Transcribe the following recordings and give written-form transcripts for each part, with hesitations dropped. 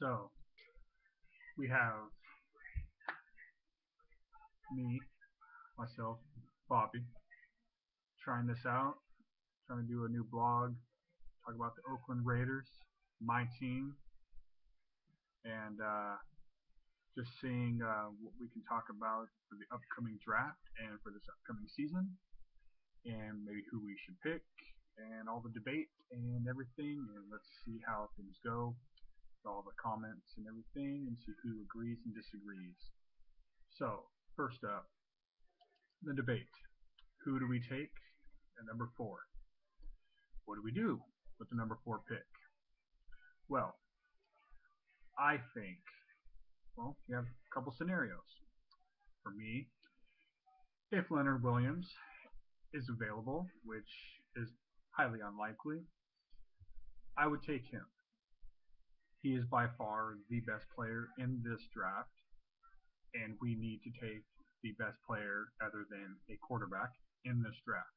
So we have me, myself, Bobby, trying this out, trying to do a new blog, talk about the Oakland Raiders, my team, and just seeing what we can talk about for the upcoming draft and for this upcoming season, and maybe who we should pick, and all the debate and everything, and let's see how things go, all the comments and everything, and see who agrees and disagrees. So, first up, the debate. Who do we take at number 4? What do we do with the number 4 pick? Well, I think, you have a couple scenarios. For me, if Leonard Williams is available, which is highly unlikely, I would take him. He is by far the best player in this draft, and we need to take the best player other than a quarterback in this draft.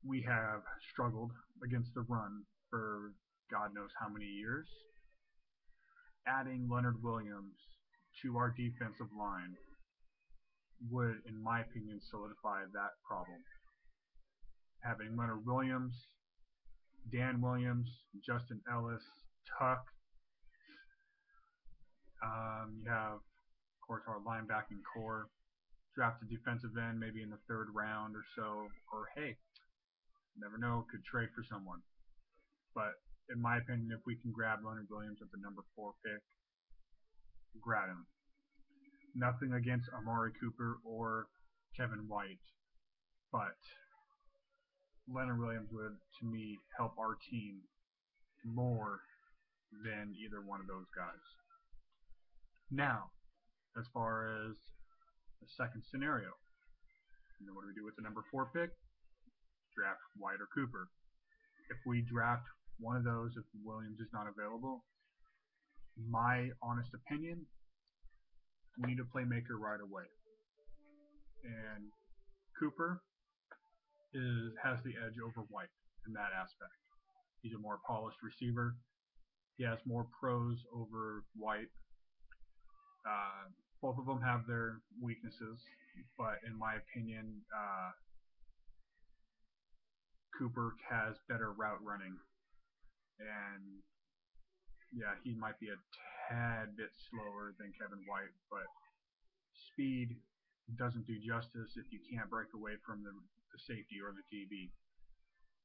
We have struggled against the run for God knows how many years. Adding Leonard Williams to our defensive line would, in my opinion, solidify that problem. Having Leonard Williams, Dan Williams, Justin Ellis, Tuck. You have, of course, our linebacking core. Draft a defensive end maybe in the 3rd round or so. Or, hey, never know, could trade for someone. But in my opinion, if we can grab Leonard Williams at the number 4 pick, grab him. Nothing against Amari Cooper or Kevin White, but Leonard Williams would, to me, help our team more than either one of those guys. Now, as far as the second scenario, what do we do with the number 4 pick? Draft White or Cooper. If we draft one of those, if Williams is not available, my honest opinion, we need a playmaker right away. And Cooper has the edge over White in that aspect. He's a more polished receiver. He has more pros over White. Both of them have their weaknesses, but in my opinion, Cooper has better route running. And yeah, he might be a tad bit slower than Kevin White, but speed doesn't do justice if you can't break away from the safety or the DB,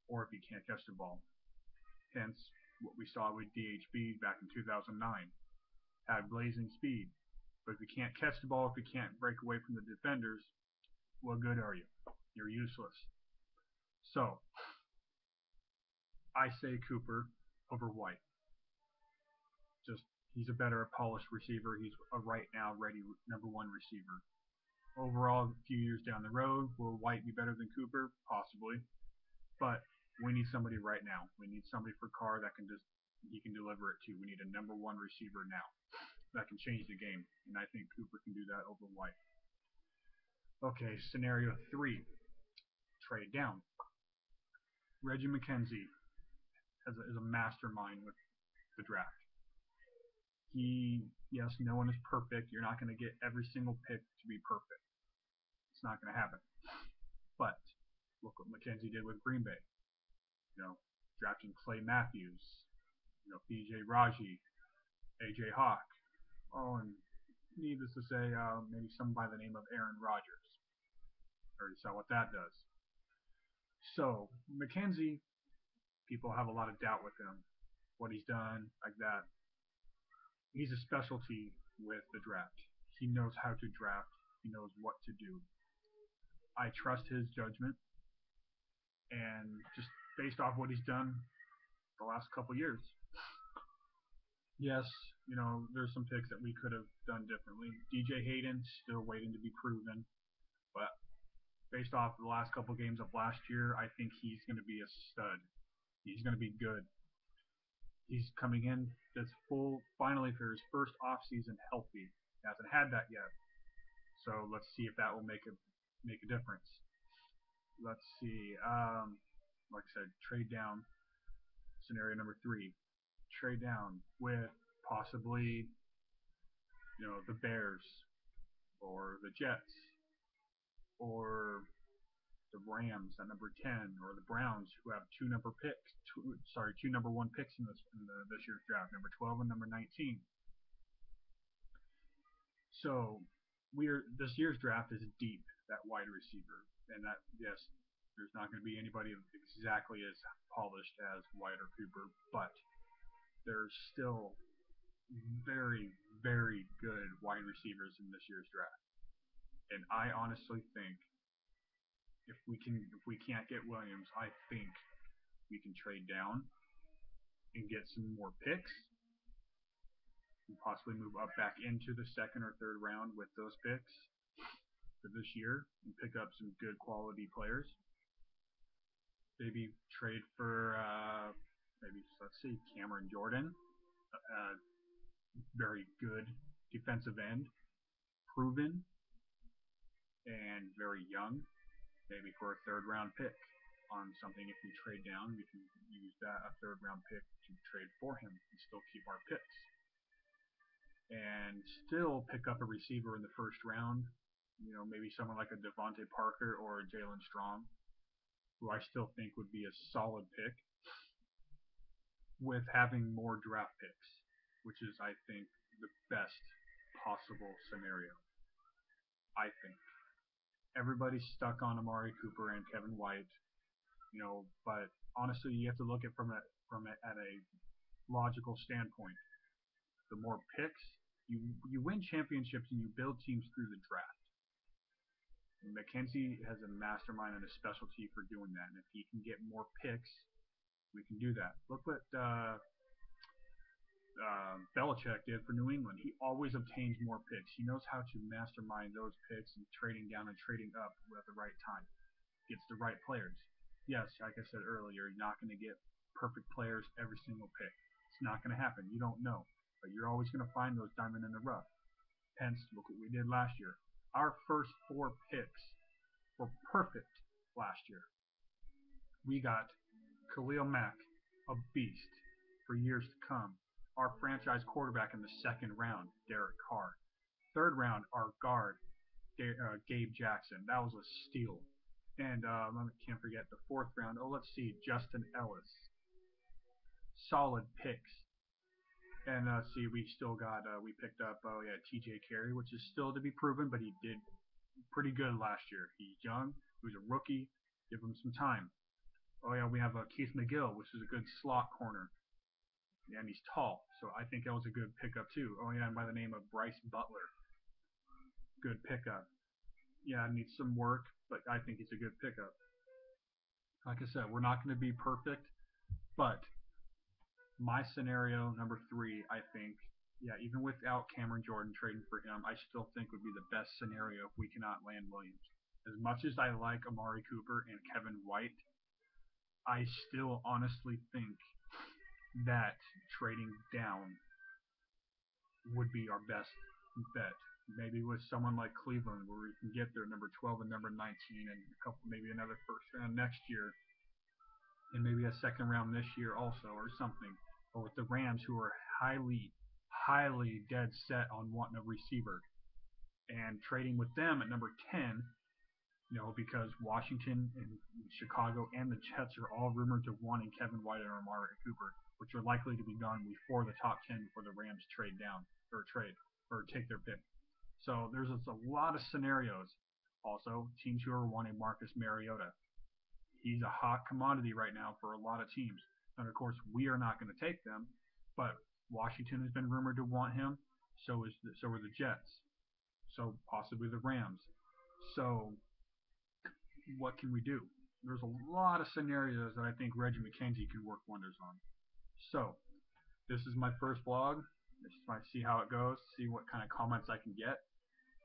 or if you can't catch the ball. Hence, what we saw with DHB back in 2009. Had blazing speed, but if you can't catch the ball, if you can't break away from the defenders, what good are you? You're useless. So, I say Cooper over White. He's a better polished receiver. He's a right now ready number 1 receiver. Overall, a few years down the road, will White be better than Cooper? Possibly. But we need somebody right now. We need somebody for Carr that he can deliver it to. We need a number 1 receiver now that can change the game. And I think Cooper can do that over White. Okay, scenario 3. Trade down. Reggie McKenzie is a mastermind with the draft. Yes, no one is perfect. You're not going to get every single pick to be perfect. It's not going to happen. But look what McKenzie did with Green Bay. Drafting Clay Matthews, B.J. Raji, A.J. Hawk. And needless to say, maybe some by the name of Aaron Rodgers. Already saw what that does. So, McKenzie, people have a lot of doubt with him. What he's done, like that. He's a specialty with the draft. He knows how to draft. He knows what to do. I trust his judgment. And just based off what he's done the last couple years. Yes, there's some picks that we could have done differently. DJ Hayden, still waiting to be proven. But based off the last couple games of last year, I think he's going to be a stud. He's going to be good. He's coming in finally for his first offseason healthy. He hasn't had that yet. So let's see if that will make a difference. Let's see. Like I said, trade down. Scenario number 3. Trade down with possibly, the Bears or the Jets or the Rams at number 10 or the Browns who have two number one picks in this year's draft, number 12 and number 19. So this year's draft is deep at wide receiver, and that, yes, there's not going to be anybody exactly as polished as White or Cooper, but there's still very, very good wide receivers in this year's draft. And I honestly think if we can't get Williams, I think we can trade down and get some more picks and possibly move up back into the second or third round with those picks for this year and pick up some good quality players. Maybe trade for let's see, Cameron Jordan, very good defensive end, proven and very young. Maybe for a third round pick on something. If we trade down, we can use a third round pick to trade for him and still keep our picks. And still pick up a receiver in the first round. Maybe someone like a Devontae Parker or a Jalen Strong, who I still think would be a solid pick, with having more draft picks, which is, I think, the best possible scenario. I think. Everybody's stuck on Amari Cooper and Kevin White, but honestly, you have to look at at a logical standpoint. The more picks, you win championships and you build teams through the draft. And McKenzie has a mastermind and a specialty for doing that, and if he can get more picks, we can do that. Look what Belichick did for New England. He always obtains more picks. He knows how to mastermind those picks and trading down and trading up at the right time. Gets the right players. Yes, like I said earlier, you're not going to get perfect players every single pick. It's not going to happen. You don't know. But you're always going to find those diamond in the rough. Hence, look what we did last year. Our first 4 picks were perfect last year. We got Khalil Mack, a beast for years to come. Our franchise quarterback in the second round, Derek Carr. Third round, our guard, Gabe Jackson. That was a steal. And I can't forget the fourth round. Let's see, Justin Ellis. Solid picks. And we still got, we picked up, TJ Carey, which is still to be proven, but he did pretty good last year. He's young. He was a rookie. Give him some time. We have Keith McGill, which is a good slot corner. And he's tall, so I think that was a good pickup too. And by the name of Bryce Butler. Good pickup. Yeah, needs some work, but I think it's a good pickup. Like I said, we're not going to be perfect, but my scenario, number 3, I think, even without Cameron Jordan trading for him, I still think would be the best scenario if we cannot land Williams. As much as I like Amari Cooper and Kevin White, I still honestly think that trading down would be our best bet. Maybe with someone like Cleveland, where we can get their number 12 and number 19 and maybe another first round next year, and maybe a second round this year also, or something. Or with the Rams, who are highly, highly dead set on wanting a receiver, and trading with them at number 10, because Washington and Chicago and the Jets are all rumored to wanting Kevin White and Amari Cooper, which are likely to be gone before the top 10 before the Rams trade down or take their pick. So there's just a lot of scenarios. Also, teams who are wanting Marcus Mariota. He's a hot commodity right now for a lot of teams. And of course, we are not going to take them, but Washington has been rumored to want him. So are the Jets. So possibly the Rams. So what can we do? There's a lot of scenarios that I think Reggie McKenzie can work wonders on. So this is my first blog. Just might see how it goes, see what kind of comments I can get.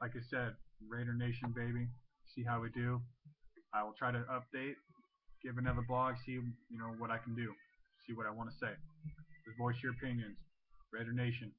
Like I said, Raider Nation, baby. See how we do. I will try to update, give another blog, see what I can do, see what I want to say. Just voice your opinions. Raider Nation.